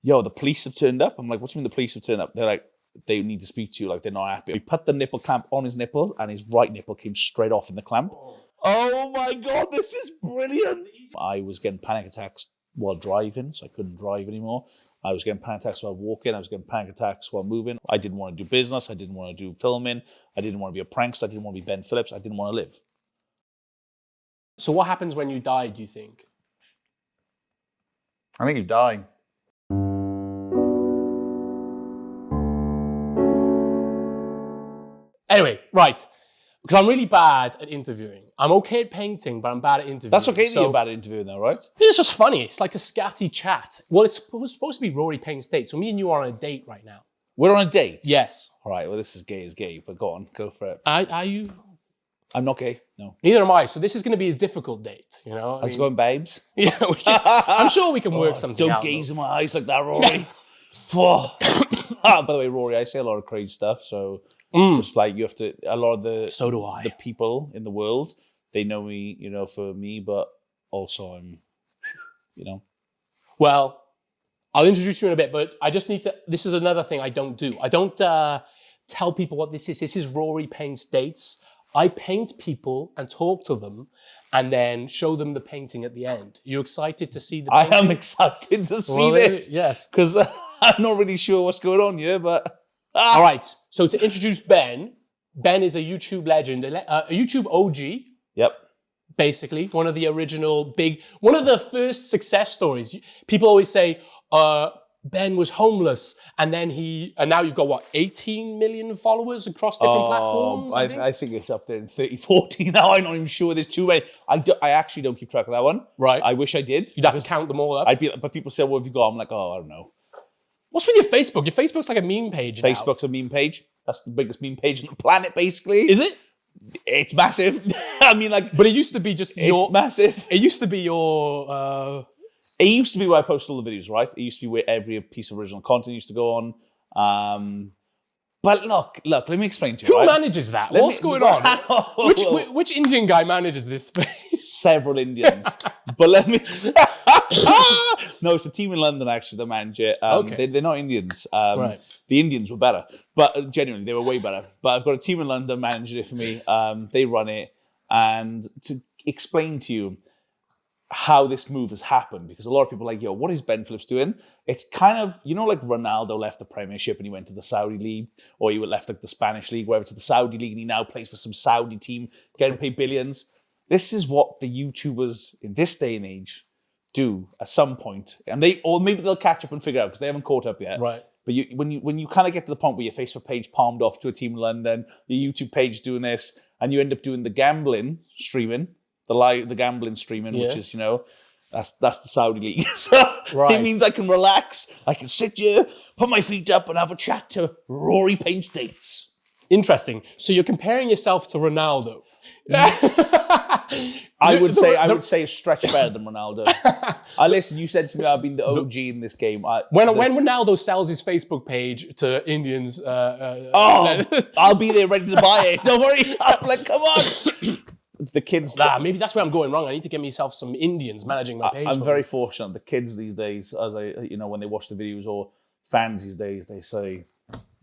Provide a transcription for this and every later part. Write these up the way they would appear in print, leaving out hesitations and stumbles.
yo, the police have turned up. I'm like, what do you mean the police have turned up? They're like, they need to speak to you, like they're not happy. We put the nipple clamp on his nipples and his right nipple came straight off in the clamp. Oh my God, this is brilliant. I was getting panic attacks while driving, so I couldn't drive anymore. I was getting panic attacks while walking. I was getting panic attacks while moving. I didn't want to do business. I didn't want to do filming. I didn't want to be a prankster. I didn't want to be Ben Phillips. I didn't want to live. So what happens when you die, do you think? I think you die. Anyway, right. Because I'm really bad at interviewing. I'm okay at painting, but I'm bad at interviewing. That's okay that you're bad at interviewing though, right? It's just funny. It's like a scatty chat. Well, it's supposed to be Rory Paints Dates. So me and you are on a date right now. We're on a date? Yes. All right, well, this is gay, but go on, go for it. Are you? I'm not gay, no. Neither am I. So this is going to be a difficult date, you know? How's it going, babes? Yeah, I'm sure we can work something out. Don't gaze in my eyes like that, Rory. By the way, Rory, I say a lot of crazy stuff, so just like you have to, a lot of the... So do I. The people in the world, they know me, you know, for me, but also I'm, you know. Well, I'll introduce you in a bit, but I just need to, this is another thing I don't do. I don't tell people what this is. This is Rory Paints Dates. I paint people and talk to them and then show them the painting at the end. Are you excited to see the painting? I am excited to see this. Yes. Because I'm not really sure what's going on here, but... All right. So to introduce Ben, Ben is a YouTube legend, a YouTube OG. Yep. Basically, one of the original one of the first success stories. People always say, Ben was homeless, and then now you've got what, 18 million followers across different platforms? I think it's up there in 30, 40 now. I'm not even sure there's too many. I actually don't keep track of that one. Right. I wish I did. You'd have to count them all up. But people say, what have you got? I'm like, oh, I don't know. What's with your Facebook? Your Facebook's like a meme page now. Facebook's a meme page. That's the biggest meme page on the planet, basically. Is it? It's massive. I mean, like... But it used to be just It's massive. It used to be your... It used to be where I post all the videos, right? It used to be where every piece of original content used to go on. But look, let me explain to you, Who manages that? What's going on? Which Indian guy manages this space? Several Indians. But let me... No, it's a team in London, actually, that manage it. Okay. They're not Indians. Right. The Indians were better. But genuinely, they were way better. But I've got a team in London managing it for me. They run it. And to explain to you how this move has happened, because a lot of people are like, yo, what is Ben Phillips doing? It's kind of, you know, like Ronaldo left the Premiership and he went to the Saudi League, or he left like the Spanish League, whatever, to the Saudi League, and he now plays for some Saudi team, getting paid billions. This is what the YouTubers in this day and age do at some point, and maybe they'll catch up and figure out because they haven't caught up yet. Right. But when you kind of get to the point where your Facebook page palmed off to a team in London, your YouTube page doing this, and you end up doing the gambling streaming. The gambling streaming, which is, you know, that's the Saudi league. So it means I can relax. I can sit here, put my feet up, and have a chat to Rory Paints Dates. Interesting. So you're comparing yourself to Ronaldo. I would say a stretch better than Ronaldo. Listen, you said to me I've been the OG in this game. When Ronaldo sells his Facebook page to Indians, I'll be there ready to buy it. Don't worry. I'm like, come on. The kids... maybe that's where I'm going wrong. I need to get myself some Indians managing my page. I'm very fortunate. The kids these days, when they watch the videos, or fans these days, they say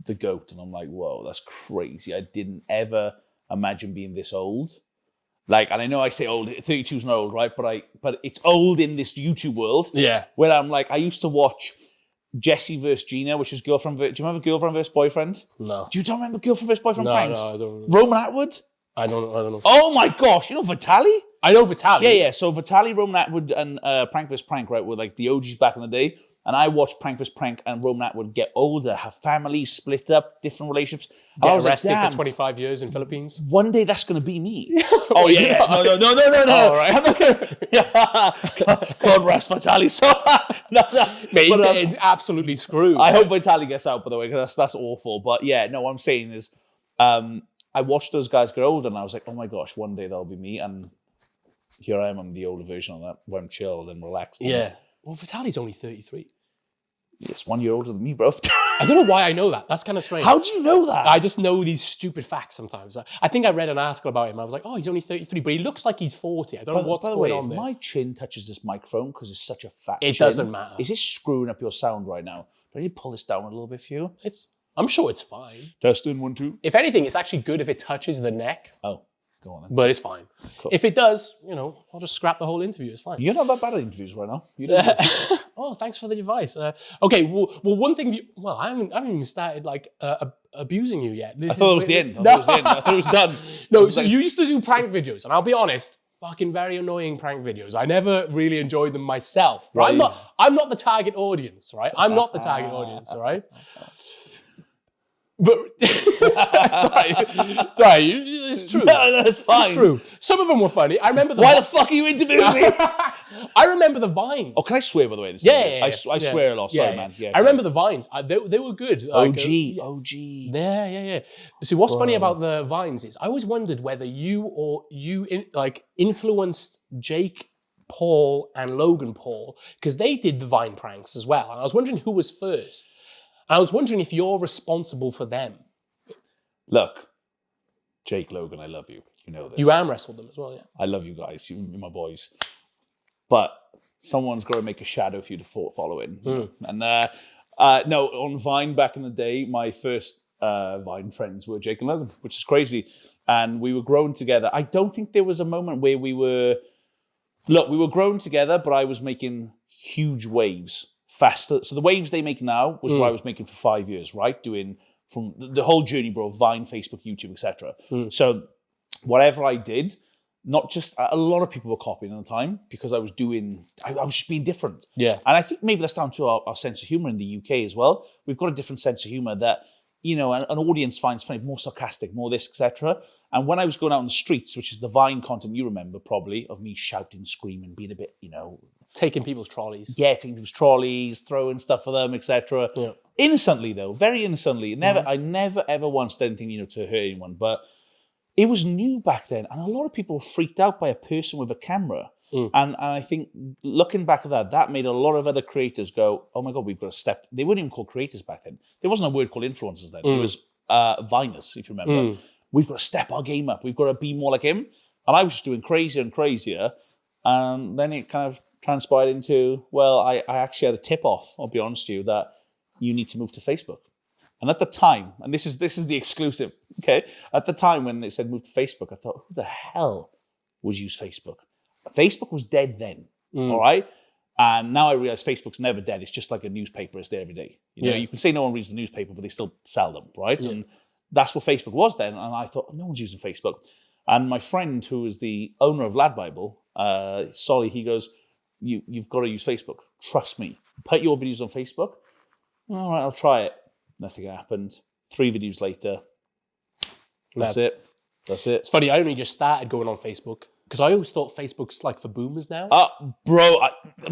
the GOAT. And I'm like, whoa, that's crazy. I didn't ever imagine being this old. Like, and I know I say old, 32's not old, right? But it's old in this YouTube world. Yeah. Where I'm like, I used to watch Jessie vs. Gina, which is Girlfriend... Do you remember Girlfriend vs. Boyfriend? No. Do you don't remember Girlfriend vs. Boyfriend pranks? No, I don't. Roman Atwood? I don't know. Oh my gosh, you know Vitaly? I know Vitaly. Yeah. So Vitaly, Roman Atwood, and Prank vs. Prank, right, were like the OGs back in the day. And I watched Prank vs. Prank and Roman Atwood get older, have families, split up, different relationships. Get arrested for 25 years in Philippines. One day that's going to be me. Oh yeah. No. All right. I'm not gonna... God rest Vitaly. So, Mate, he's getting absolutely screwed. I hope Vitaly gets out, by the way, because that's awful. But yeah, no, what I'm saying is... I watched those guys get older and I was like, oh my gosh, one day that'll be me. And here I am, I'm the older version of that, where I'm chilled and relaxed. Yeah. Well, Vitaly's only 33. Yes, 1 year older than me, bro. I don't know why I know that. That's kind of strange. How do you know that? I just know these stupid facts sometimes. I think I read an article about him. I was like, oh, he's only 33, but he looks like he's 40. I don't know what's by the going way, on if there. my chin touches this microphone because it's such a fat It chin, doesn't matter. Is this screwing up your sound right now? Do I need to pull this down a little bit for you? I'm sure it's fine. Testing 1, 2. If anything, it's actually good if it touches the neck, Oh, go on then. but it's fine. Cool. If it does, I'll just scrap the whole interview. It's fine. You're not that bad at interviews right now. You don't Oh, thanks for the advice. Okay, well, one thing. I haven't even started abusing you yet. I thought it was the end. I thought it was done. No, so you used to do prank videos, and I'll be honest, fucking very annoying prank videos. I never really enjoyed them myself. Right? Right. I'm not the target audience, right? I'm not the target audience, all right? But sorry, it's true. No, that's fine. It's true. Some of them were funny. I remember Why the fuck are you interviewing me? I remember the Vines. Oh, can I swear, by the way? Yeah. I swear a lot. Sorry, man. Yeah, I remember the Vines. They were good. OG. Yeah. See, what's funny about the Vines is I always wondered whether you influenced Jake Paul and Logan Paul, because they did the Vine pranks as well. And I was wondering who was first. And I was wondering if you're responsible for them. Look, Jake, Logan, I love you. You know this. You arm wrestled them as well, yeah. I love you guys. You're my boys. But someone's got to make a shadow for you to follow in. And no, on Vine back in the day, my first Vine friends were Jake and Logan, which is crazy. And we were growing together. I don't think there was a moment where we were growing together, but I was making huge waves faster. So the waves they make now was what I was making for 5 years, right? Doing from the whole journey, bro, Vine, Facebook, YouTube, etc. So whatever I did, not just a lot of people were copying at the time because I was just being different. Yeah. And I think maybe that's down to our sense of humor in the UK as well. We've got a different sense of humor that, an audience finds funny, more sarcastic, more this, etc. And when I was going out on the streets, which is the Vine content you remember probably, of me shouting, screaming, being a bit, taking people's trolleys. Yeah, taking people's trolleys, throwing stuff for them, etc. Yeah. Innocently though, very innocently. I never ever once did anything, to hurt anyone. But it was new back then, and a lot of people were freaked out by a person with a camera. And I think looking back at that made a lot of other creators go, oh my God, we've got to step. They weren't even called creators back then. There wasn't a word called influencers then. It was Viners, if you remember. We've got to step our game up. We've got to be more like him. And I was just doing crazier and crazier. And then it kind of transpired into, well, I actually had a tip-off, I'll be honest with you, that you need to move to Facebook. And at the time, and this is the exclusive, okay? At the time when they said move to Facebook, I thought, who the hell would use Facebook? Facebook was dead then, all right? And now I realize Facebook's never dead. It's just like a newspaper. It's there every day. You can say no one reads the newspaper, but they still sell them, right? Yeah. And that's what Facebook was then. And I thought, no one's using Facebook. And my friend, who is the owner of Lad Bible, Solly, he goes, you've got to use Facebook. Trust me. Put your videos on Facebook. All right, I'll try it. Nothing happened. 3 videos later. That's it. It's funny, I only just started going on Facebook because I always thought Facebook's like for boomers now. Bro,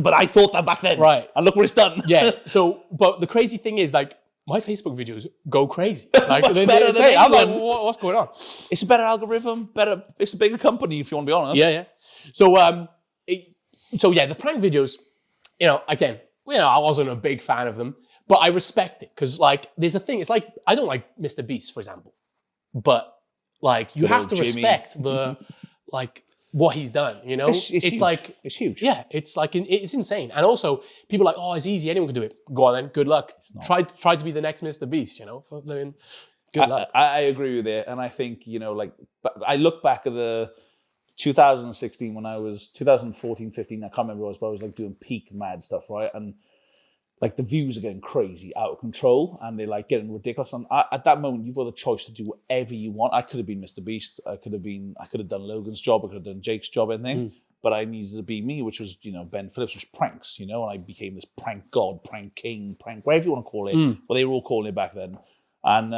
but I thought that back then. Right. And look what it's done. Yeah. So, but the crazy thing is, like, my Facebook videos go crazy. Like, Much better than I'm like, anyone. what's going on? It's a better algorithm, it's a bigger company, if you want to be honest. Yeah. So, the prank videos, again, I wasn't a big fan of them, but I respect it because, like, there's a thing. It's like, I don't like Mr. Beast, for example, but, like, you have to respect the, like, what he's done, It's huge. like, it's huge. Yeah, it's like, it's insane. And also, people are like, oh, it's easy, anyone can do it. Go on then, good luck. Try to be the next Mr. Beast, good luck. I agree with it. And I think, I look back at the 2016 when I was 2014, 15, I can't remember what it was, but I was like doing peak mad stuff, right? And like the views are getting crazy, out of control, and they're like getting ridiculous. And at that moment, you've got the choice to do whatever you want. I could have been Mr. Beast. I could have done Logan's job. I could have done Jake's job, anything. But I needed to be me, which was, Ben Phillips, which was pranks, and I became this prank god, prank king, prank, whatever you want to call it. Well, they were all calling it back then. And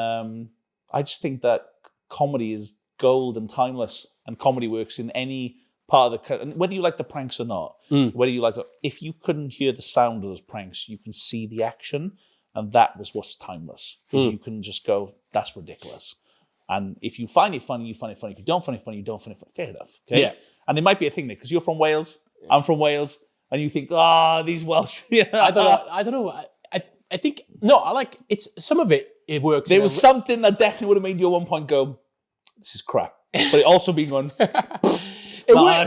I just think that comedy is gold and timeless, and comedy works in any part of the, whether you like the pranks or not, whether you like, if you couldn't hear the sound of those pranks, you can see the action, and that was what's timeless. You can just go, that's ridiculous. And if you find it funny, you find it funny. If you don't find it funny, you don't find it funny. Fair enough. Okay? Yeah. And there might be a thing there, because you're from Wales, I'm from Wales, and you think, these Welsh. I don't know. I think no, I like it's some of it. It works. There was something that definitely would have made you at one point go, "This is crap," but it also being on.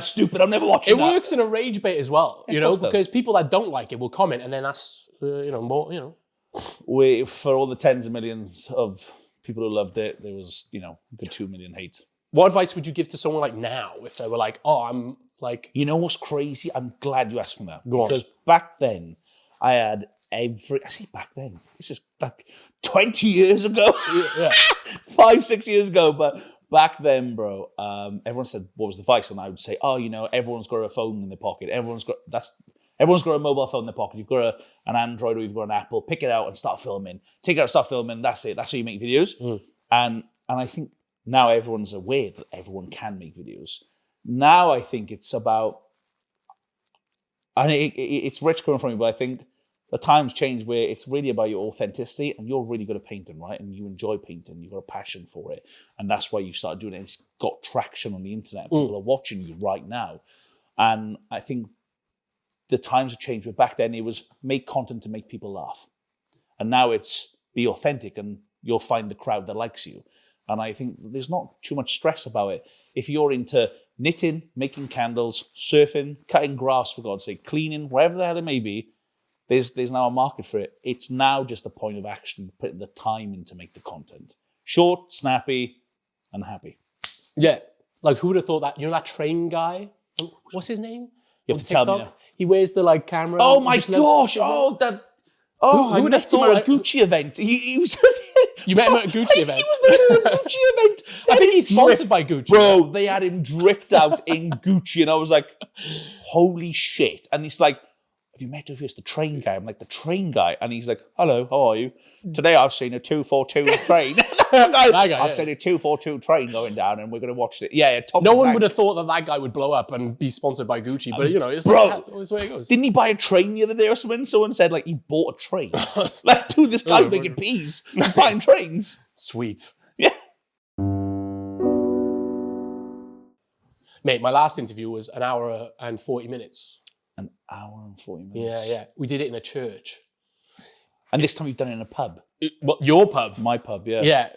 Stupid. I'm never watching. It works in a rage bait as well, you know, because people that don't like it will comment, and then that's more, For all the tens of millions of people who loved it, there was a good 2 million hates. What advice would you give to someone like now if they were like, "Oh, I'm like," what's crazy? I'm glad you asked me that. Go on. Because back then, I had I say back then. This is like 20 years ago. Yeah. 5-6 years ago, but. Back then, bro, everyone said, what was the vice? And I would say, everyone's got a phone in their pocket. Everyone's got a mobile phone in their pocket. You've got an Android or you've got an Apple. Pick it out and start filming. Take it out, start filming. That's it. That's how you make videos. And I think now everyone's aware that everyone can make videos. Now I think it's about, and it's rich coming from you, but I think the times change where it's really about your authenticity, and you're really good at painting, right? And you enjoy painting, you've got a passion for it. And that's why you've started doing it. It's got traction on the internet. People are watching you right now. And I think the times have changed. Where back then it was make content to make people laugh. And now it's be authentic and you'll find the crowd that likes you. And I think there's not too much stress about it. If you're into knitting, making candles, surfing, cutting grass, for God's sake, cleaning, wherever the hell it may be, there's now a market for it. It's now just a point of actually putting the time in to make the content. Short, snappy, and happy. Yeah. Like, who would have thought that? You know that train guy? What's his name? You have to tell me now. He wears the, camera. Oh, my gosh. I would met have him thought at a Gucci event. He was... You met him at a Gucci event? He was there at a Gucci event. I think he's sponsored by Gucci. Bro, they had him dripped out in Gucci, and I was like, holy shit. And he's like, have you met the train guy? I'm like, the train guy? And he's like, hello, how are you? Today I've seen a 242 train. I've seen a 242 train going down and we're going to watch it. Yeah, no one would have thought that guy would blow up and be sponsored by Gucci, but it's that's the way it goes. Didn't he buy a train the other day or something? Someone said he bought a train. Dude, this guy's making peas. He's buying trains. Sweet. Yeah. Mate, my last interview was an hour and 40 minutes. An hour and 40 minutes. Yeah. We did it in a church. And this time you've done it in a pub. Your pub? My pub, yeah. Yeah.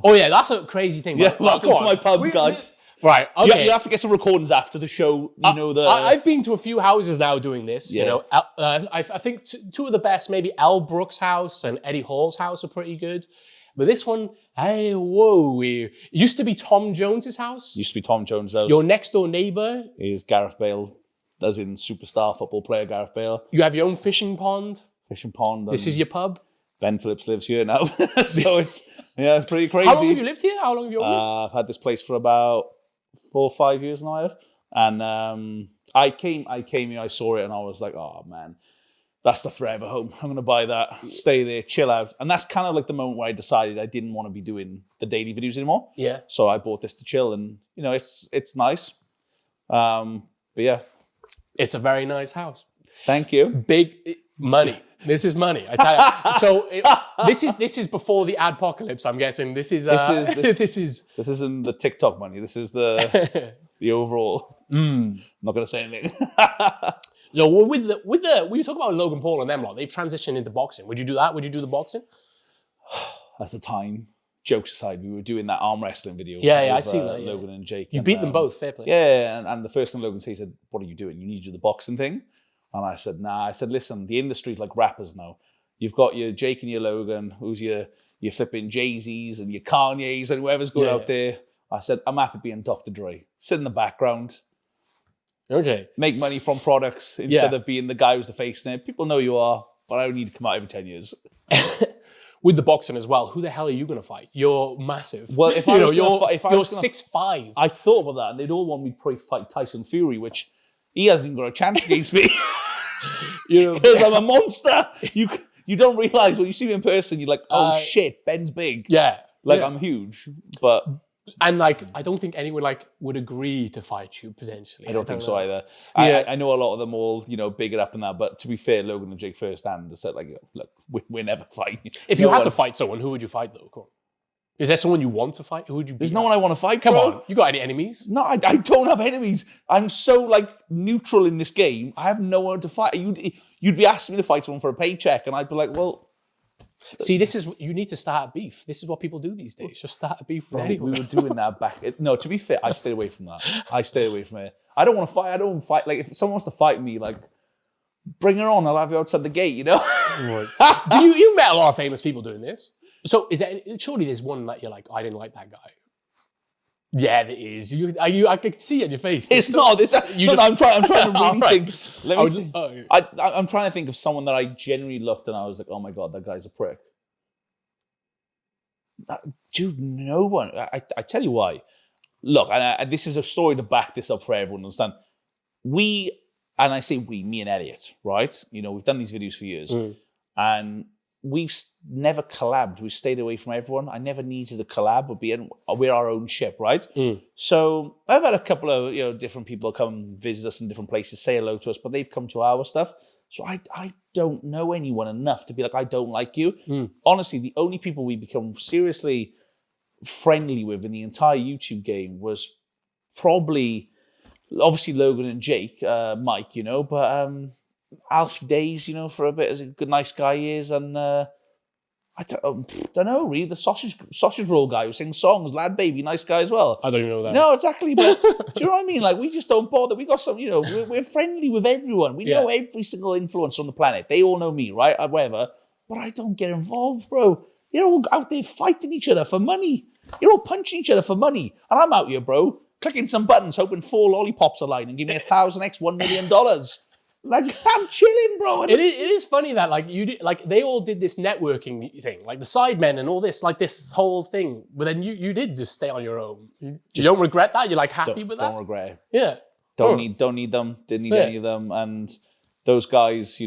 Oh, yeah, that's a crazy thing. Yeah, welcome to my pub, guys. Right, okay. You have to get some recordings after the show. I've been to a few houses now doing this. Yeah. I think two of the best, maybe Al Brooks' house and Eddie Hall's house are pretty good. But this one, it used to be Tom Jones's house. Used to be Tom Jones' house. Your next door neighbour is Gareth Bale, as in superstar football player Gareth Bale. You have your own fishing pond. Fishing pond. This is your pub. Ben Phillips lives here now. So it's pretty crazy. How long have you lived here? How long have you owned this? I've had this place for about 4 or 5 years now, I have. And I came here, I saw it, and I was like, oh man, that's the forever home. I'm going to buy that, stay there, chill out. And that's kind of like the moment where I decided I didn't want to be doing the daily videos anymore. Yeah. So I bought this to chill, and it's nice. But yeah. It's a very nice house. Thank you. Big money. This is money, I tell you. So this is before the adpocalypse, I'm guessing. This isn't the TikTok money. This is the overall. I'm not going to say anything. So when you talk about Logan Paul and them lot, they've transitioned into boxing. Would you do that? Would you do the boxing? At the time, jokes aside, we were doing that arm wrestling video. Yeah, I see that. Logan and Jake. You beat them both, fair play. Yeah, and the first thing Logan said, he said, what are you doing? You need to do the boxing thing. And I said, nah. I said, listen, the industry's like rappers now. You've got your Jake and your Logan, who's your flipping Jay-Z's and your Kanye's and whoever's going out there. I said, I'm happy being Dr. Dre. Sit in the background. Okay. Make money from products instead of being the guy who's the face there. People know you are, but I don't need to come out every 10 years. With the boxing as well, who the hell are you going to fight? You're massive. Well, if you're 6'5". I thought about that, and they'd all want me to fight Tyson Fury, which he hasn't even got a chance against me. Because I'm a monster. You don't realize when you see me in person, you're like, oh shit, Ben's big. Yeah. I'm huge, but. And I don't think anyone would agree to fight you potentially. I don't think so either. Yeah. I know a lot of them all, big it up and that. But to be fair, Logan and Jake firsthand said look, we're never fighting. If you had to fight someone, who would you fight though? Come on. Is there someone you want to fight? Who would you? There's no one I want to fight. Come on, you got any enemies? No, I don't have enemies. I'm so neutral in this game. I have no one to fight. You'd be asking me to fight someone for a paycheck, and I'd be like, well, See, you need to start a beef. This is what people do these days. Just start a beef with anyone. We were doing that back. No, to be fair, I stayed away from that. I stayed away from it. I don't want to fight. I don't want to fight. Like, if someone wants to fight me, like, bring her on. I'll have you outside the gate, you know? Right. You met a lot of famous people doing this. So surely there's one that you're like, I didn't like that guy. Yeah, there is. I can see it in your face. It's not. I'm trying to really think. Let me think. I'm trying to think of someone that I genuinely looked and I was like, oh my God, that guy's a prick. Dude, no one. I tell you why. Look, and this is a story to back this up for everyone to understand. And I say we, me and Elliot, right? You know, we've done these videos for years. And we've never collabed. We stayed away from everyone. I never needed a collab. We're our own ship, right? So I've had a couple of different people come visit us in different places, say hello to us, but they've come to our stuff. So I don't know anyone enough to be like, I don't like you. Honestly, the only people we become seriously friendly with in the entire YouTube game was probably, obviously, Logan and Jake, Mike, but Alfie Days, for a bit, as a good, nice guy he is, and I don't know, really, the sausage roll guy who sings songs, Lad Baby, nice guy as well. I don't even know that. No, exactly, but do you know what I mean? Like, we just don't bother. We got some, we're friendly with everyone. We know every single influencer on the planet. They all know me, right? Whatever. But I don't get involved, bro. You're all out there fighting each other for money. You're all punching each other for money. And I'm out here, bro, clicking some buttons, hoping 4 lollipops align and give me 1,000x $1 million. Like, I'm chilling, bro. It is funny that they all did this networking thing, like the Sidemen and all this, like this whole thing. But then you did just stay on your own. You don't regret that? You're like happy with that? Don't regret it. Yeah. Don't need them. Didn't need any of them. And those guys,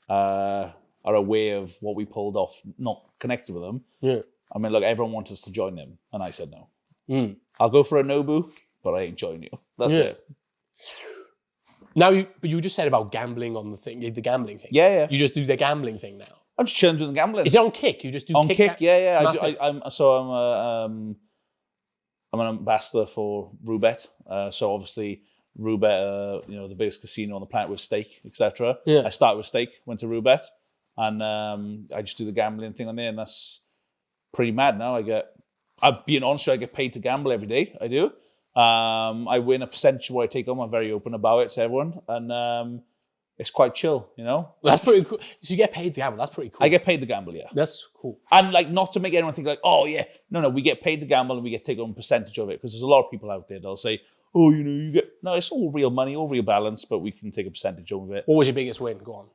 are aware of what we pulled off, not connected with them. Yeah. I mean, look, everyone wants us to join them. And I said no. I'll go for a Nobu, but I ain't joining you. That's it. Now, but you just said about gambling on the gambling thing. Yeah. You just do the gambling thing now. I'm just chilling doing the gambling. Is it on Kick? You just do on Kick? Yeah. I'm I'm an ambassador for Roulette. So obviously Roulette, the biggest casino on the planet with stake, etc. Yeah. I started with stake, went to Roulette, and I just do the gambling thing on there, and that's pretty mad now. I'm being honest, I get paid to gamble every day. I do. I win a percentage of what I take home. I'm very open about it to everyone, and it's quite chill, That's pretty cool. So you get paid to gamble. That's pretty cool. I get paid to gamble, yeah. That's cool. And not to make anyone think like, oh yeah, no, we get paid to gamble and we get to take home a percentage of it, because there's a lot of people out there that'll say, oh, you get no, it's all real money, all real balance, but we can take a percentage home of it. What was your biggest win? Go on.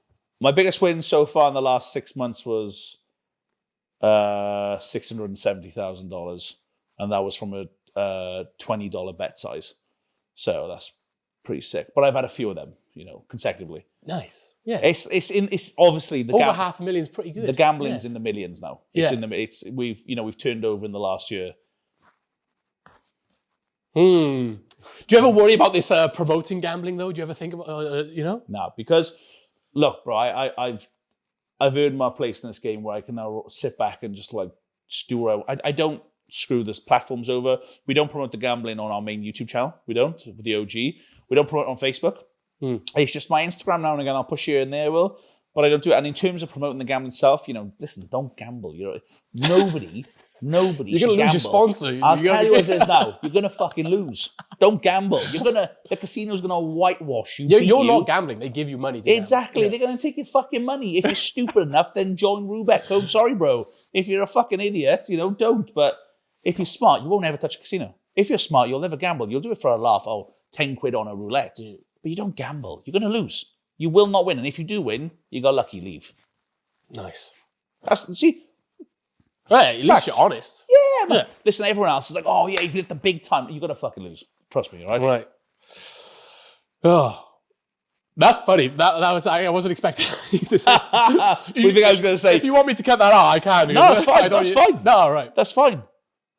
My biggest win so far in the last 6 months was $670,000, and that was from a $20 bet size. So that's pretty sick. But I've had a few of them, consecutively. Nice. Yeah. It's obviously the over $500,000 is pretty good. The gambling's in the millions now. We've turned over in the last year. Do you ever worry about this promoting gambling though? Do you ever think about No, because look, bro, I've earned my place in this game where I can now sit back and just do what I don't screw this platforms over. We don't promote the gambling on our main YouTube channel. We don't, with the OG. We don't promote it on Facebook. It's just my Instagram now and again. I'll push here and there, but I don't do it. And in terms of promoting the gambling itself, listen, don't gamble. Nobody you're going to lose your sponsor. I'll tell you what it is now. You're going to fucking lose. Don't gamble. The casino's going to whitewash you. You're not gambling. They give you money to Exactly. gamble. They're going to take your fucking money. If you're stupid enough, then join Rubeck. I'm sorry, bro. If you're a fucking idiot, don't. But if you're smart, you won't ever touch a casino. If you're smart, you'll never gamble. You'll do it for a laugh. 10 quid on a roulette. But you don't gamble. You're going to lose. You will not win. And if you do win, you got lucky, leave. Nice. Right, at least you're honest. Yeah, man. Yeah. Listen, everyone else is like, oh yeah, you hit the big time. You're going to fucking lose. Trust me, right? Right. Oh. That's funny. That was I wasn't expecting you to say. What do you think I was going to say? If you want me to cut that out, I can. No, it's fine. That's fine. No, all right. That's fine.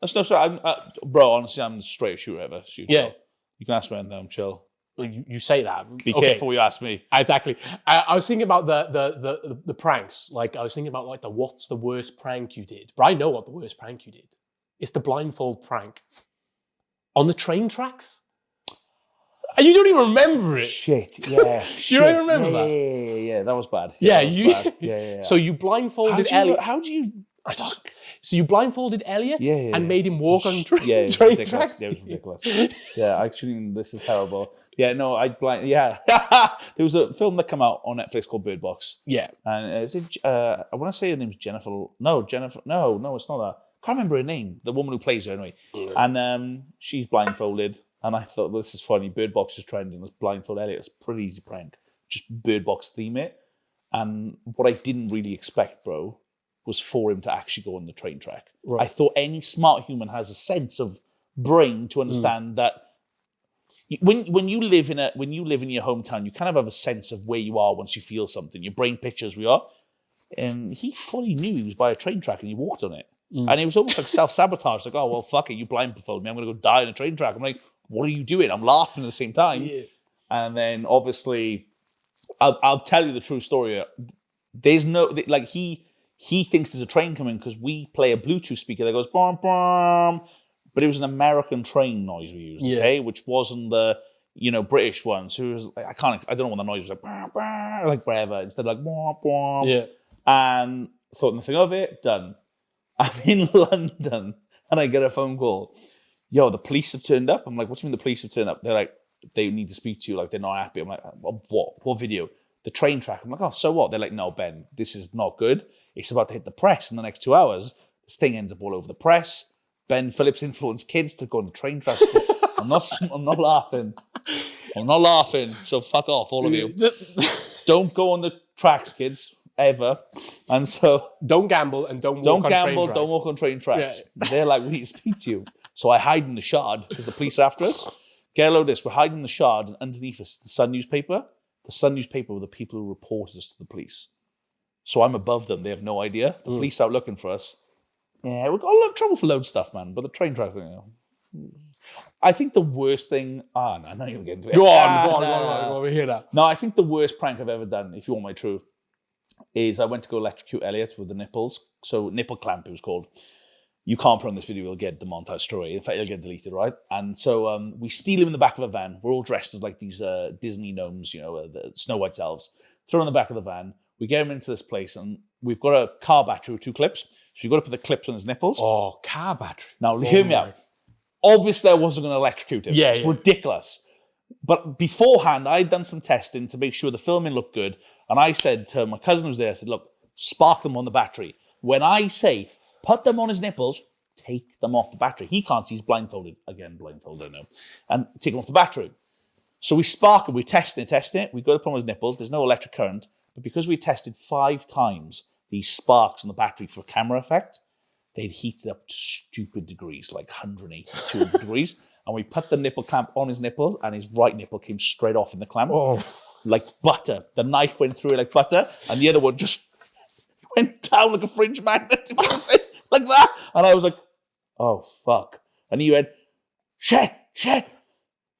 That's no sorry. Bro, honestly, I'm the straightest shooter ever. Yeah. You can ask me anything, I'm chill. You say that. Be careful what you ask me. Exactly. I was thinking about the pranks. I was thinking about what's the worst prank you did. But I know what the worst prank you did. It's the blindfold prank. On the train tracks? And you don't even remember it. Shit, yeah. You don't remember that? Yeah, that was bad. Yeah, that was you. bad. Yeah. So you blindfolded Elliot. How do you? Fuck. So you blindfolded Elliot Yeah. and made him walk on train it was train ridiculous. tracks. Yeah, it was ridiculous. Yeah, actually, this is terrible. Yeah, no, Yeah, there was a film that came out on Netflix called Bird Box. Yeah. And is it? I want to say her name's Jennifer. No, Jennifer. No, it's not that. Can't remember her name. The woman who plays her anyway. And she's blindfolded. And I thought, well, this is funny. Bird Box is trending. Let's blindfold Elliot. It's a pretty easy prank. Just Bird Box theme it. And what I didn't really expect, bro, was for him to actually go on the train track. Right. I thought any smart human has a sense of brain to understand that when you live in your hometown, you kind of have a sense of where you are once you feel something. Your brain pictures where you are. And he fully knew he was by a train track and he walked on it. And it was almost like self-sabotage. Like, oh, well, fuck it, you blindfold me. I'm going to go die on a train track. I'm like, what are you doing? I'm laughing at the same time. Yeah. And then obviously, I'll tell you the true story. There's no, like, he thinks there's a train coming because we play a Bluetooth speaker that goes, bom, bom. But it was an American train noise we used, okay? Which wasn't the, British one. So it was like, I don't know what the noise was, like, bah, bah, like wherever. Instead like, bom, bom. Yeah. And thought nothing of it, done. I'm in London and I get a phone call. Yo, the police have turned up. I'm like, what do you mean the police have turned up? They're like, they need to speak to you. Like, they're not happy. I'm like, what video? The train track. I'm like, oh, so what? They're like, no, Ben, this is not good. It's about to hit the press in the next 2 hours. This thing ends up all over the press. Ben Phillips influenced kids to go on the train track. I'm not laughing. I'm not laughing. So fuck off, all of you. Don't go on the tracks, kids. Ever. And so don't gamble and don't walk on train tracks. Don't walk on train tracks. Yeah. They're like, we need to speak to you. So I hide in the Shard because the police are after us. Get a load of this. We're hiding in the Shard and underneath us, the Sun newspaper. The Sun newspaper were the people who reported us to the police. So I'm above them. They have no idea. The police are out looking for us. Yeah, we've got a lot of trouble for load stuff, man. But the train track thing, I think the worst thing... no, I'm not even getting to it. Go on. We hear that. No, I think the worst prank I've ever done, if you want my truth, is I went to go electrocute Elliot with the nipples. So nipple clamp, it was called. You can't put on this video, you'll get demonetized straight. In fact, it'll get deleted, right? And so we steal him in the back of a van. We're all dressed as like these Disney gnomes, the Snow White's elves. Throw him in the back of the van. We get him into this place and we've got a car battery with 2 clips. So you've got to put the clips on his nipples. Oh, car battery. Now, hear me out. Obviously, I wasn't going to electrocute him. It's ridiculous. But beforehand, I'd done some testing to make sure the filming looked good. And I said to my cousin who's there, I said, look, spark them on the battery. When I say, put them on his nipples, take them off the battery. He can't see, he's blindfolded. Again, blindfolded, I know. And take them off the battery. So we spark it, we're testing it. We go to put them on his nipples, there's no electric current. But because we tested 5 times these sparks on the battery for camera effect, they'd heated up to stupid degrees, like 180, 200 degrees. And we put the nipple clamp on his nipples and his right nipple came straight off in the clamp. Oh. Like butter. The knife went through it like butter, and the other one just went down like a fringe magnet, like that. And I was like, oh, fuck. And he went, shit, fuck.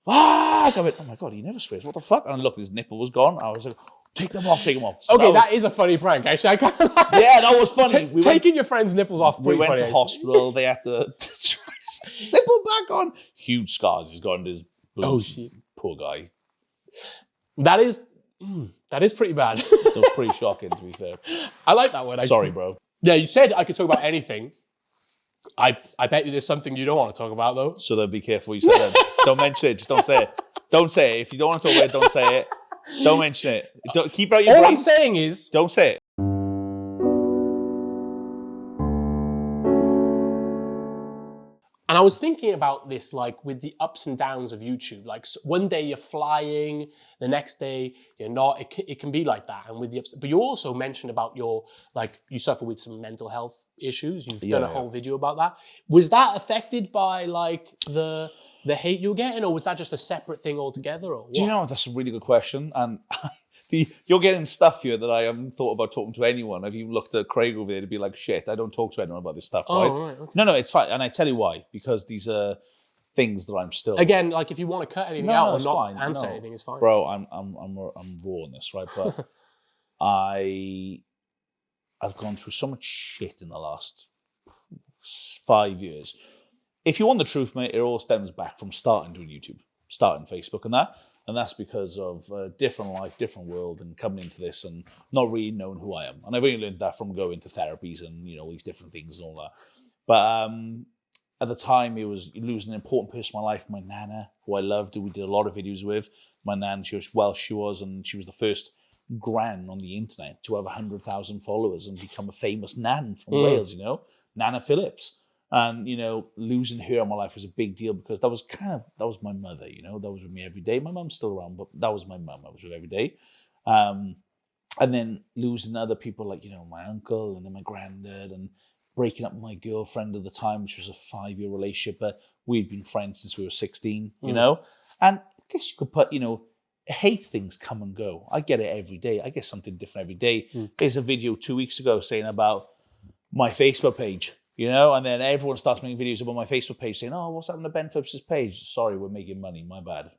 I went, oh my God, he never swears. What the fuck? And look, his nipple was gone. I was like, take them off. So okay, that is a funny prank, actually. I kind of like yeah, that was funny. Taking your friend's nipples off. We went to hospital. They had to nipple back on. Huge scars. He's got on his boobs. Oh, shit. Poor guy. That is pretty bad. That was pretty shocking, to be fair. I like that one. Sorry, bro. Yeah, you said I could talk about anything. I bet you there's something you don't want to talk about, though. So then be careful what you say then. Don't mention it. Just don't say it. Don't say it. If you don't want to talk about it, don't say it. Don't mention it. Keep it out your brain. All I'm saying is... Don't say it. And I was thinking about this, like, with the ups and downs of YouTube. Like, one day you're flying, the next day you're not. It can be like that. And with the ups, but you also mentioned about your, like, you suffer with some mental health issues. You've done a whole video about that. Was that affected by, like, the hate you were getting, or was that just a separate thing altogether? Or what? Do you know, that's a really good question. And you're getting stuff here that I haven't thought about talking to anyone. I've even looked at Craig over there to be like, shit, I don't talk to anyone about this stuff, right? Right, okay. No, it's fine. And I tell you why. Because these are things that I'm still... Again, like, if you want to cut anything out or not answer anything, it's fine. Bro, I'm raw on this, right? But I've gone through so much shit in the last 5 years. If you want the truth, mate, it all stems back from starting doing YouTube. starting Facebook and that. And that's because of a different life, different world, and coming into this and not really knowing who I am. And I've only learned that from going to therapies and, all these different things and all that. But at the time, it was losing an important person in my life, my nana, who I loved, who we did a lot of videos with. My nan, she was Welsh, and she was the first gran on the internet to have 100,000 followers and become a famous nan from Wales, Nana Phillips. And, losing her in my life was a big deal because that was my mother, that was with me every day. My mum's still around, but that was my mum I was with every day. And then losing other people like, my uncle and then my granddad, and breaking up with my girlfriend at the time, which was a 5-year relationship, but we'd been friends since we were 16, And I guess you could put, hate things come and go. I get it every day. I get something different every day. There's a video 2 weeks ago saying about my Facebook page, and then everyone starts making videos about my Facebook page saying, oh, what's happened to Ben Phillips' page? Sorry, we're making money. My bad.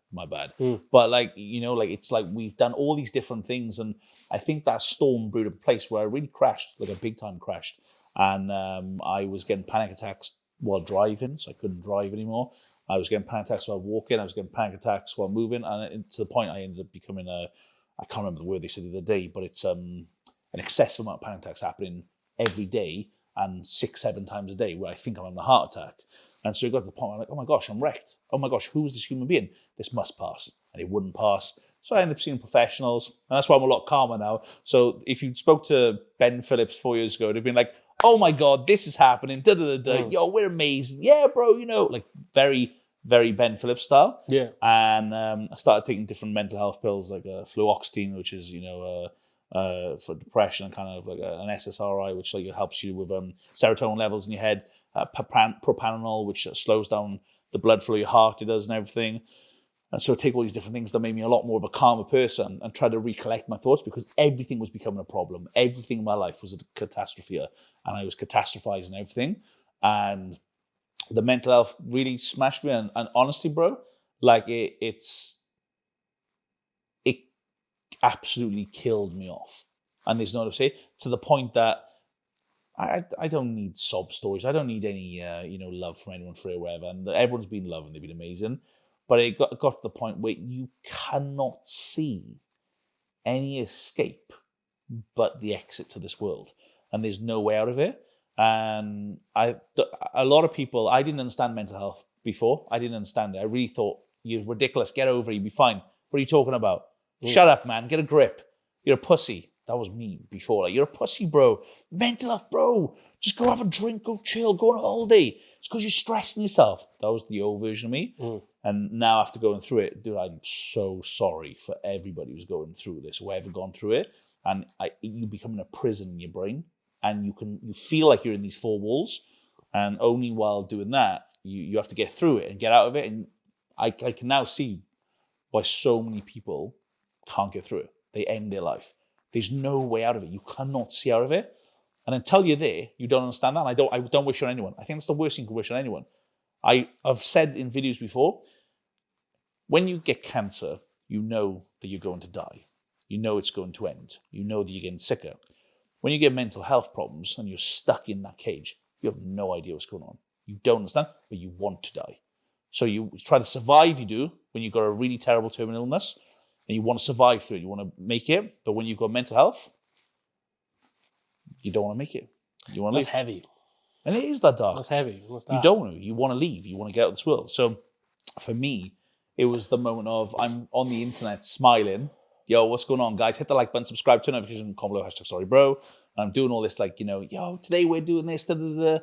But it's like we've done all these different things. And I think that storm brewed a place where I really crashed, like a big time crashed. And I was getting panic attacks while driving, so I couldn't drive anymore. I was getting panic attacks while walking. I was getting panic attacks while moving. And to the point I ended up becoming I can't remember the word they said the other day, but it's an excessive amount of panic attacks happening every day and 6-7 times a day where I think I'm having a heart attack. And so it got to the point where I'm like, oh my gosh, I'm wrecked. Oh my gosh, who's this human being? This must pass. And it wouldn't pass. So I ended up seeing professionals. And that's why I'm a lot calmer now. So if you spoke to Ben Phillips 4 years ago, they'd been like, oh my God, this is happening. Yo, we're amazing. Yeah, bro, like very, very Ben Phillips style. Yeah. And I started taking different mental health pills like fluoxetine, which is, for depression, and kind of like an SSRI, which like helps you with serotonin levels in your head, propranolol, which slows down the blood flow of your heart, it does, and everything. And so I take all these different things that made me a lot more of a calmer person and try to recollect my thoughts because everything was becoming a problem. Everything in my life was a catastrophe, and I was catastrophizing everything. And the mental health really smashed me. And honestly, bro, like it absolutely killed me off. And there's no other say, to the point that I don't need sob stories. I don't need any love from anyone for it or whatever. And everyone's been loving, they've been amazing. But it got to the point where you cannot see any escape but the exit to this world. And there's no way out of it. And a lot of people, I didn't understand mental health before. I didn't understand it. I really thought, you're ridiculous, get over it, you'll be fine. What are you talking about? Shut up, man, get a grip. You're a pussy. That was me before. Like, you're a pussy, bro. Mental health, bro. Just go have a drink, go chill, go on a holiday. It's because you're stressing yourself. That was the old version of me. And now after going through it, dude, I'm so sorry for everybody who's going through this, or ever gone through it. And you become in a prison in your brain, and you feel like you're in these 4 walls, and only while doing that, you have to get through it and get out of it. And I can now see why so many people can't get through it. They end their life. There's no way out of it. You cannot see out of it. And until you're there, you don't understand that. And I don't wish it on anyone. I think that's the worst thing you can wish on anyone. I've said in videos before, when you get cancer, you know that you're going to die. You know it's going to end. You know that you're getting sicker. When you get mental health problems and you're stuck in that cage, you have no idea what's going on. You don't understand, but you want to die. So you try to survive, you do, when you've got a really terrible terminal illness, and you want to survive through it. You want to make it, but when you've got mental health, you don't want to make it. You want to leave. That's heavy. And it is that dark. That's heavy. What's that? You don't want to. You want to leave. You want to get out of this world. So for me, it was the moment of, I'm on the internet smiling. Yo, what's going on, guys? Hit the like button, subscribe, turn notification, comment below, #sorrybro. And I'm doing all this like, yo, today we're doing this, da, da, da.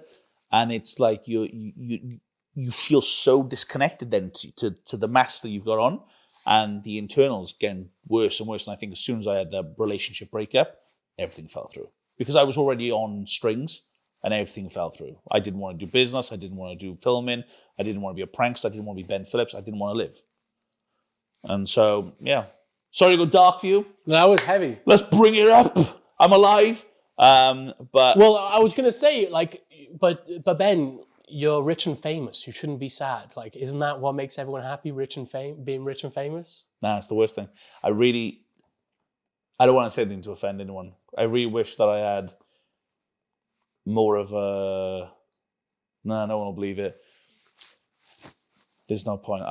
And it's like you feel so disconnected then to the mask that you've got on. And the internals getting worse and worse. And I think as soon as I had the relationship breakup, everything fell through. Because I was already on strings and everything fell through. I didn't want to do business. I didn't want to do filming. I didn't want to be a prankster. I didn't want to be Ben Phillips. I didn't want to live. And so, yeah. Sorry to go dark for you. That was heavy. Let's bring it up. I'm alive. But well, I was going to say, like, but Ben, you're rich and famous. You shouldn't be sad. Like, isn't that what makes everyone happy? Being rich and famous? Nah, it's the worst thing. I don't want to say anything to offend anyone. I really wish that I had more of a... No one will believe it. There's no point.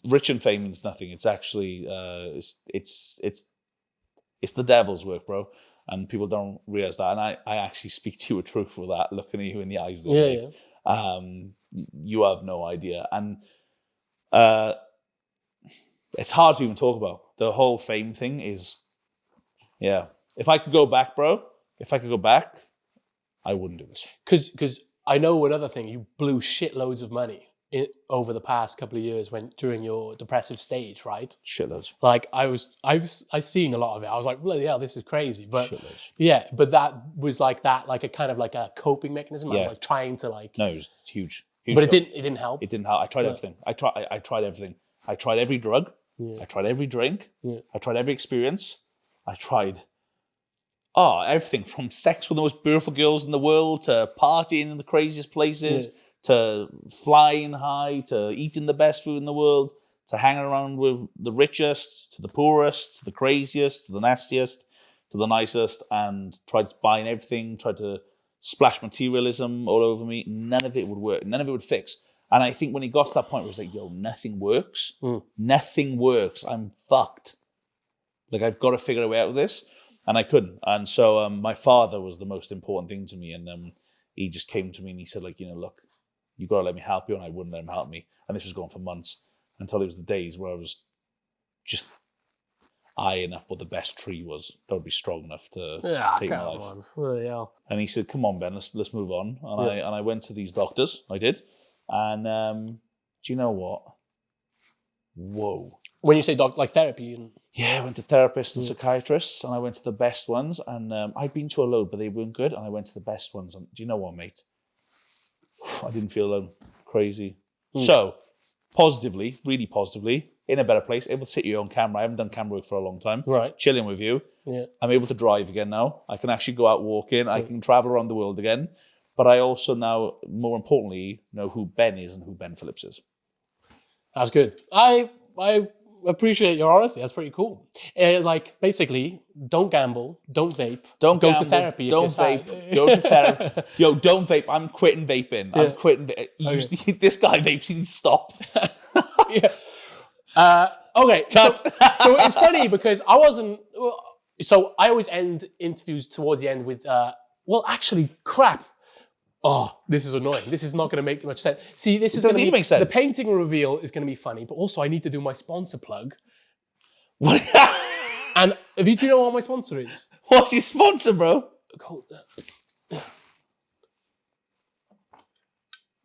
rich and fame means nothing. It's actually it's the devil's work, bro. And people don't realize that. And I actually speak to you with truth with that, looking at you in the eyes there, mate. You have no idea. And it's hard to even talk about. The whole fame thing is, yeah. If I could go back, bro, I wouldn't do this. Because I know another thing, you blew shitloads of money over the past couple of years during your depressive stage, right? Shitloads. Like I seen a lot of it. I was like, bloody hell, this is crazy. But Shitloads. yeah, but that was like a kind of like a coping mechanism. I was like trying to like. No, it was huge. But it didn't help. It didn't help. I tried everything. I tried everything. I tried every drug. I tried every drink. I tried every experience. I tried everything from sex with the most beautiful girls in the world to partying in the craziest places to flying high to eating the best food in the world to hanging around with the richest to the poorest to the craziest to the nastiest to the nicest, and tried buying everything, tried to splash materialism all over me. None of it would work. None of it would fix. And I think when it got to that point, it was like, yo, nothing works. Nothing works. I'm fucked. Like, I've got to figure a way out of this. And I couldn't. And so my father was the most important thing to me. And he just came to me and he said, like, look, you got to let me help you. And I wouldn't let him help me. And this was going for months until it was the days where I was just eyeing up what the best tree was that would be strong enough to take my life. And he said, come on, Ben, let's move on. And I went to these doctors. I did. And do you know what? Whoa. When you say like therapy? Yeah, I went to therapists and psychiatrists, and I went to the best ones. And I'd been to a load, but they weren't good. And I went to the best ones. And do you know what, mate? I didn't feel alone. Crazy. So, positively, really positively, in a better place, able to sit you on camera. I haven't done camera work for a long time. Right. Chilling with you. Yeah. I'm able to drive again now. I can actually go out walking. I can travel around the world again. But I also now, more importantly, know who Ben is and who Ben Phillips is. That's good. I appreciate your honesty. That's pretty cool. Like, basically, don't gamble, don't vape, don't go gamble, to therapy. Don't vape, go to therapy. Yo, don't vape. I'm quitting vaping. I'm quitting. This guy vapes. He needs to stop. Okay, cut. So it's funny because I wasn't. So I always end interviews towards the end with, well, actually, crap. Oh, this is annoying. This is not going to make much sense. See, this is going to make sense. The painting reveal is going to be funny, but also I need to do my sponsor plug. What? And do you know what my sponsor is? What's your sponsor, bro?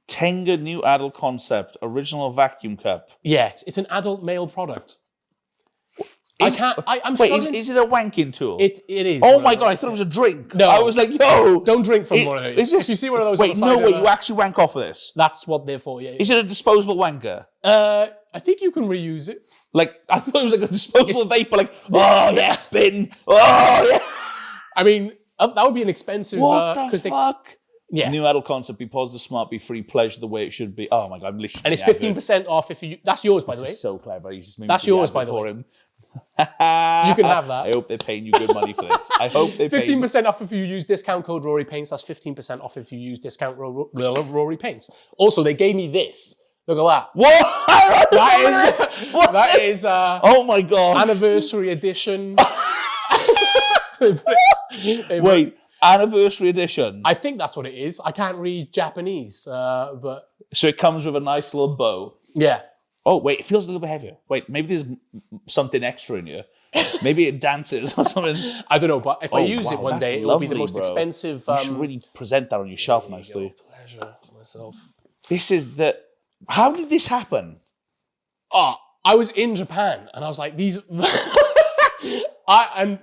Tenga new adult concept, original vacuum cup. Yeah, it's an adult male product. I'm struggling. Is it a wanking tool? It is. Oh my God, I thought it was a drink. No. I was like, yo. Don't drink from one of those. If you see one of those Wait, no way, you actually wank off of this? That's what they're for, yeah. Is it a disposable wanker? I think you can reuse it. Like, I thought it was like a disposable vapor, like, oh yeah, bin, oh yeah. I mean, that would be an expensive... What the fuck? Yeah. New adult concept, be positive, smart, be free, pleasure the way it should be. Oh my God, I'm literally... And it's 15% off if you... That's yours, by the way. This is so clever. That's yours, by the way. Him. You can have that. I hope they're paying you good money for this. I hope they 15% off if you use discount code Rory Paints. That's 15% off if you use discount Rory Paints. Also, they gave me this. Look at that. What? That is oh my God. Anniversary edition. Wait, anniversary edition? I think that's what it is. I can't read Japanese, but... So it comes with a nice little bow. Yeah. Oh, wait, it feels a little bit heavier. Wait, maybe there's something extra in here. Maybe it dances or something. I don't know, but if I use it one day, it will be the most expensive... You should really present that on your shelf nicely. Pleasure myself. This is the... How did this happen? Oh, I was in Japan, and I was like, these... I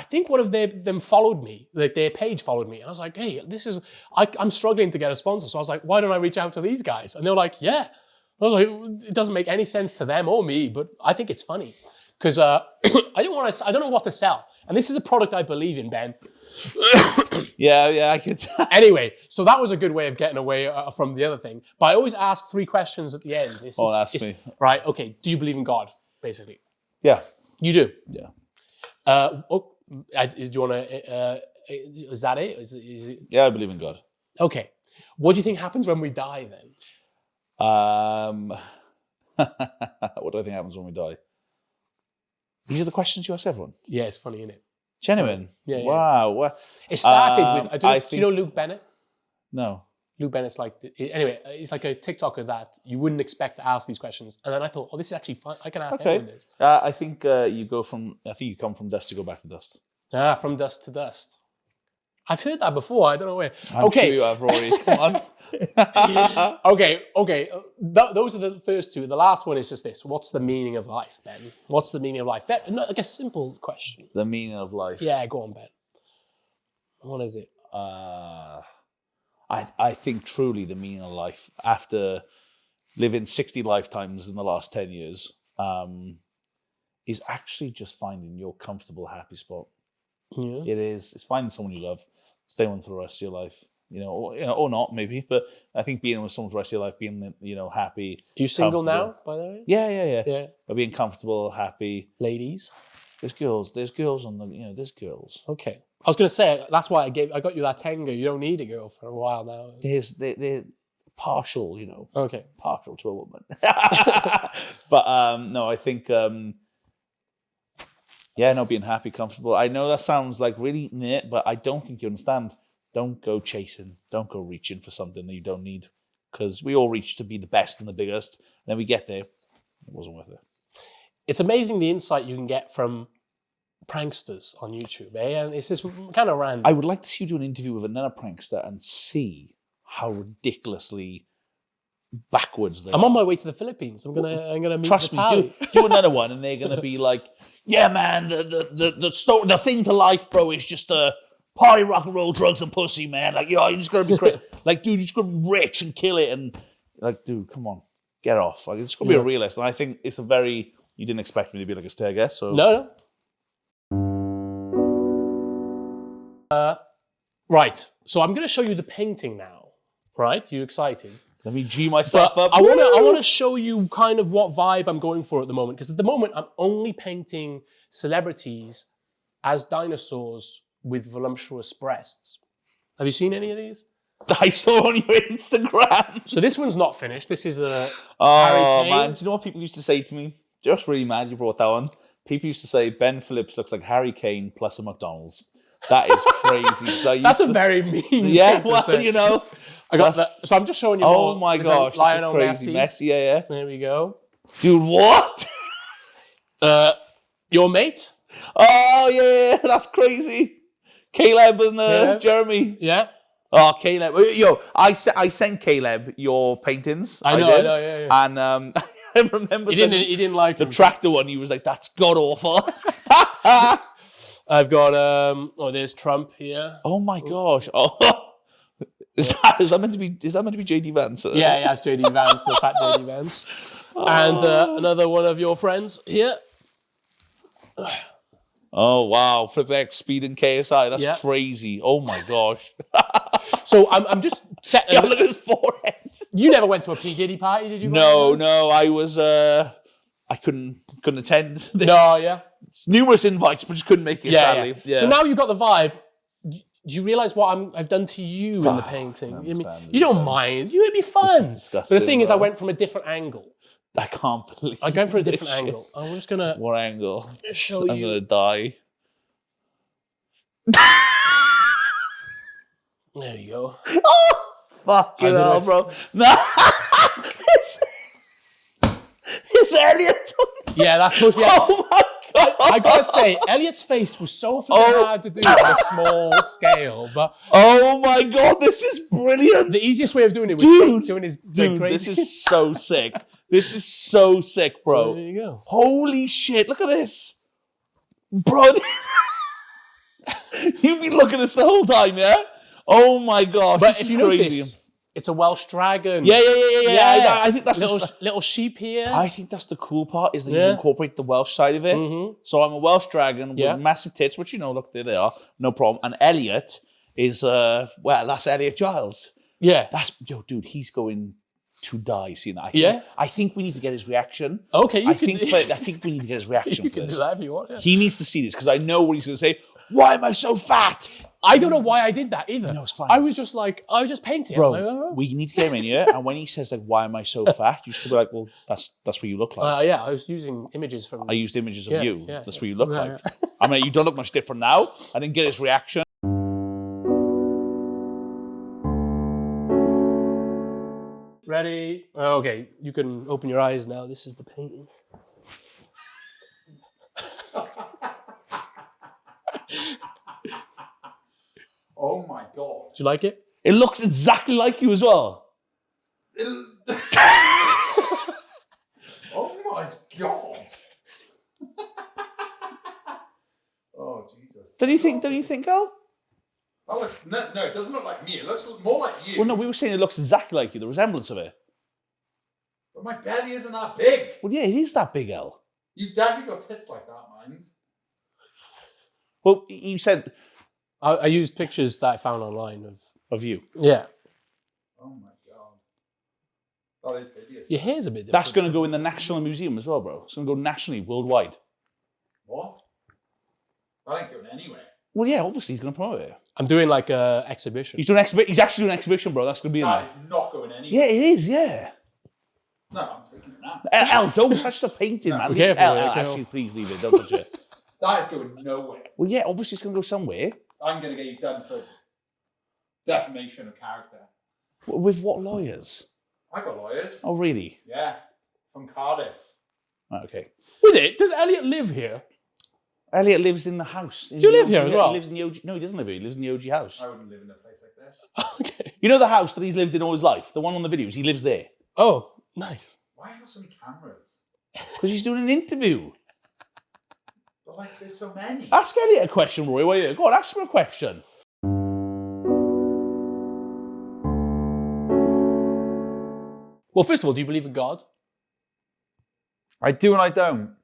think one of them followed me, like their page followed me, and I was like, hey, this is... I'm struggling to get a sponsor, so I was like, why don't I reach out to these guys? And they were like, yeah. I was like, it doesn't make any sense to them or me, but I think it's funny because I don't know what to sell, and this is a product I believe in, Ben. yeah, I can tell. Anyway, so that was a good way of getting away from the other thing. But I always ask 3 questions at the end. Ask me. Right? Okay. Do you believe in God? Basically. Yeah. You do. Yeah. Do you want to? Is that it? Is it? Yeah, I believe in God. Okay. What do you think happens when we die then? What do I think happens when we die? These are the questions you ask everyone. Yeah, it's funny, isn't it? Genuine. Yeah, yeah. Wow. Well, It started with, I don't know, do think- you know Luke Bennett? No. Luke Bennett's like, anyway, he's like a TikToker that you wouldn't expect to ask these questions. And then I thought, oh, this is actually fun. I can ask everyone this. I think you come from dust to go back to dust. Ah, from dust to dust. I've heard that before. I don't know where. I'm sure you have, Rory. Come on. Okay. Those are the first two. The last one is just this. What's the meaning of life, Ben? What's the meaning of life? Like a simple question. The meaning of life. Yeah, go on, Ben. What is it? I think truly the meaning of life, after living 60 lifetimes in the last 10 years, is actually just finding your comfortable, happy spot. Yeah. It is. It's finding someone you love, staying with them for the rest of your life. Or not maybe, but I think being with someone for the rest of your life, being happy. You single now, by the way? Yeah. But being comfortable, happy. Ladies, there's girls on the there's girls. Okay, I was gonna say that's why I got you that Tenga. You don't need a girl for a while now. They're partial, Okay, partial to a woman. But no, I think being happy, comfortable. I know that sounds like really neat, but I don't think you understand. Don't go chasing. Don't go reaching for something that you don't need. Because we all reach to be the best and the biggest. And then we get there. It wasn't worth it. It's amazing the insight you can get from pranksters on YouTube, eh? And it's just kind of random. I would like to see you do an interview with another prankster and see how ridiculously backwards they are. I'm on my way to the Philippines. I'm gonna meet Trust me, do another one, and they're gonna be like, "Yeah, man, the thing to life, bro, is just party, rock and roll, drugs, and pussy, man. Like, you're just gonna be like, dude, you're just gonna be rich and kill it, and like, dude, come on, get off. Like, it's gonna be a realist, and I think it's a very. You didn't expect me to be like a stare guest, so no. Right. So I'm going to show you the painting now. Right? You excited? Let me G myself up. I want to show you kind of what vibe I'm going for at the moment, because at the moment I'm only painting celebrities as dinosaurs with voluptuous breasts. Have you seen any of these? I saw on your Instagram. So this one's not finished. This is a Harry man, do you know what people used to say to me? Just really mad you brought that one. People used to say Ben Phillips looks like Harry Kane plus a McDonald's. That is crazy. That's a very mean yeah, thing well, to say. I got that. So I'm just showing you. Oh my gosh, Lionel crazy. Messi. Yeah. There we go. Dude, what? Your mate? Oh yeah, that's crazy. Caleb and Jeremy. Yeah. Oh, Caleb. Yo, I sent Caleb your paintings. I know, yeah. And I remember he didn't like the tractor one. He was like, "That's god awful." I've got there's Trump here. Oh my gosh! Oh, is that meant to be JD Vance? Yeah, it's JD Vance, the fat JD Vance, and another one of your friends here. Oh wow! For that speed and KSI, that's crazy. Oh my gosh! So I'm just setting. Look at his forehead. You never went to a P Diddy party, did you? No. I was. I couldn't attend. No, yeah. Numerous invites, but just couldn't make it. Sadly. Yeah. So now you've got the vibe. Do you realise what I've done to you in the painting? You don't mind. It'd be fun. But the thing is, I went from a different angle. I can't believe. I went for a different angle. I'm just gonna. What angle? Show you. I'm gonna die. There you go. Oh, fucking hell, bro. No. It's Elliot. Yeah, that's supposed to be. Oh my god! I gotta say, Elliot's face was so hard to do on a small scale, but oh my god, this is brilliant. The easiest way of doing it was doing his crazy. This is so sick. This is so sick, bro. There you go. Holy shit! Look at this, bro. You've been looking at this the whole time, yeah? Oh my gosh! But this if is you crazy. notice, it's a Welsh dragon. Yeah. I think that's little sheep here. I think that's the cool part is that you incorporate the Welsh side of it. Mm-hmm. So I'm a Welsh dragon with massive tits, which look, there they are, no problem. And Elliot is that's Elliot Giles. Yeah, dude, he's going to die seeing that. I think we need to get his reaction. Okay, I think we need to get his reaction. You can do that if you want. Yeah. He needs to see this because I know what he's going to say. why am I so fat? I don't know why I did that either. No, it's fine. I was just painting. Bro, I was like, oh. we need to get him in here, and when he says, like, why am I so fat? You just be like, well, that's what you look like. Yeah, I was using images from... I used images of you. Yeah, That's what you look like. Yeah. I mean, you don't look much different now. I didn't get his reaction. Ready? Okay, you can open your eyes now. This is the painting. Oh my god. Do you like it? It looks exactly like you as well. Oh my god. Oh Jesus. Don't you think, Al? That looks, no, it doesn't look like me. It looks more like you. Well, no, we were saying it looks exactly like you, the resemblance of it. But my belly isn't that big. Well, yeah, it is that big, Al. You've definitely got tits like that, mind. Well, you said... I used pictures that I found online Of you. Yeah. Oh my god. That is hideous. Your hair's a bit different. That's going to go in the National Museum as well, bro. It's going to go nationally, worldwide. What? That ain't going anywhere. Well, yeah, obviously he's going to promote it. I'm doing like a exhibition. He's actually doing an exhibition, bro. That's going to be in That there. is not going anywhere. Yeah, it is, yeah. No, I'm taking it now. Al, don't touch the painting, No, man. be careful, Al, careful. actually, please leave it. Don't touch it. That is going nowhere. Well, yeah, obviously it's going to go somewhere. I'm going to get you done for defamation of character. With what lawyers? I got lawyers. Oh, really? Yeah. From Cardiff. Right, okay. With it, does Elliot live here? Elliot lives in the house. Do you live here as well? He lives in the OG. No, he doesn't live here. He lives in the OG house. I wouldn't live in a place like this. Okay. You know the house that he's lived in all his life? The one on the videos? He lives there. Oh, nice. Why have you got so many cameras? Because he's doing an interview. But like, there's so many. Ask Elliot a question, Rory. Why you? Go on, ask him a question. Well, first of all, do you believe in God? I do and I don't.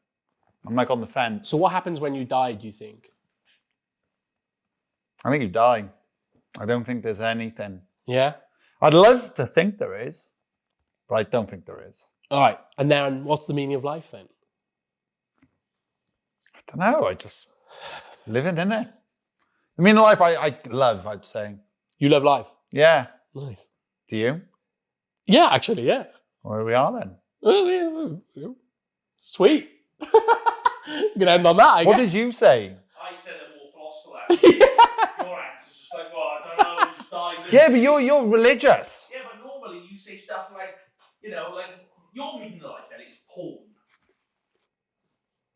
I'm like on the fence. So what happens when you die, do you think? I think you die. I don't think there's anything. Yeah? I'd love to think there is, but I don't think there is. All right. And then what's the meaning of life then? I don't know. I just living in it. The meaning of life I love, I'd say. You love life? Yeah. Nice. Do you? Yeah, actually, yeah. Where we are then. Oh, yeah. Sweet. You're going to end on that, I What guess. did you say? I said it more philosophical. Your answer's just like, well, I don't know, just died. Yeah, but you're religious. Yeah, but normally you say stuff like, you know, like, your meaning of life, and it's porn.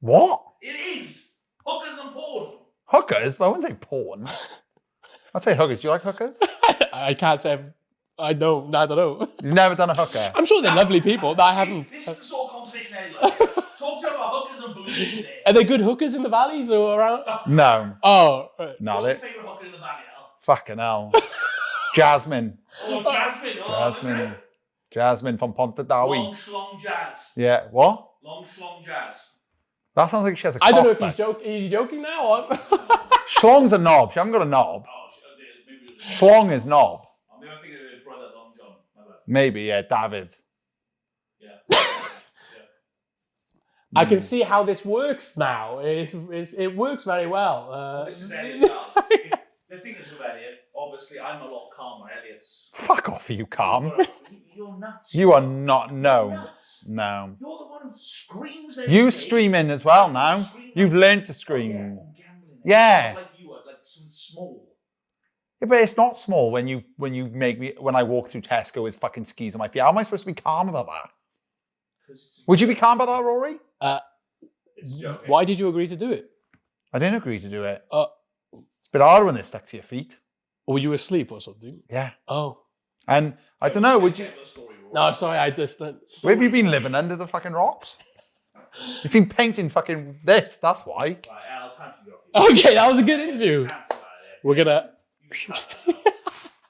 What? It is. Hookers and porn. Hookers? I wouldn't say porn. I'd say hookers. Do you like hookers? I can't say I don't know. You've never done a hooker? I'm sure they're lovely people, but I haven't. This is the sort of conversation Eddie likes. Talk to him about hookers and booze. Are there good hookers in the valleys or around? No. Oh, right. No. What's your favourite hooker in the valley, Al? Fucking hell. Jasmine. Oh, Jasmine. Oh, Jasmine. Jasmine from Pontardawe. Long schlong jazz. Yeah. What? Long schlong jazz. That sounds like she has a I don't know if cock he's butt. joking. Is he joking now? Or... Schlong's a knob. She hasn't got a knob. Oh, maybe it was Schlong is knob. maybe I'm thinking of his brother, Long John. My bad. Maybe, yeah, David. Yeah. I can see how this works now. It works very well. This is Elliot Giles. The thing is with Elliot, obviously I'm a lot calmer. Elliot's... Fuck off, you calm. You're nuts. You are not, no. You're nuts. No. You're the one who screams every You day. streaming as well now. Scream You've like- learned to Oh, scream. yeah, on gambling. Yeah. It's not like you are, like some small. Yeah, but it's not small when you make me when I walk through Tesco with fucking skis on my feet. How am I supposed to be calm about that? Would you be calm about that, Rory? It's a joke. Why did you agree to do it? I didn't agree to do it. It's a bit harder when they're stuck to your feet. Or were you asleep or something? Yeah. Oh. And I don't know, would you... No, sorry, I just... Where have you been living? Under the fucking rocks? He's been painting fucking this, that's why. Right, Al, time to go. Okay, that was a good interview. We're gonna...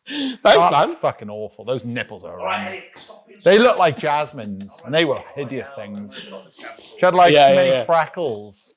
Thanks, That's man. fucking awful. Those nipples are Alright, around. Elliot, stop being They so- look like Jasmine's, and they were hideous Al, things. stop this camera. She had like Yeah, so yeah, many yeah. freckles.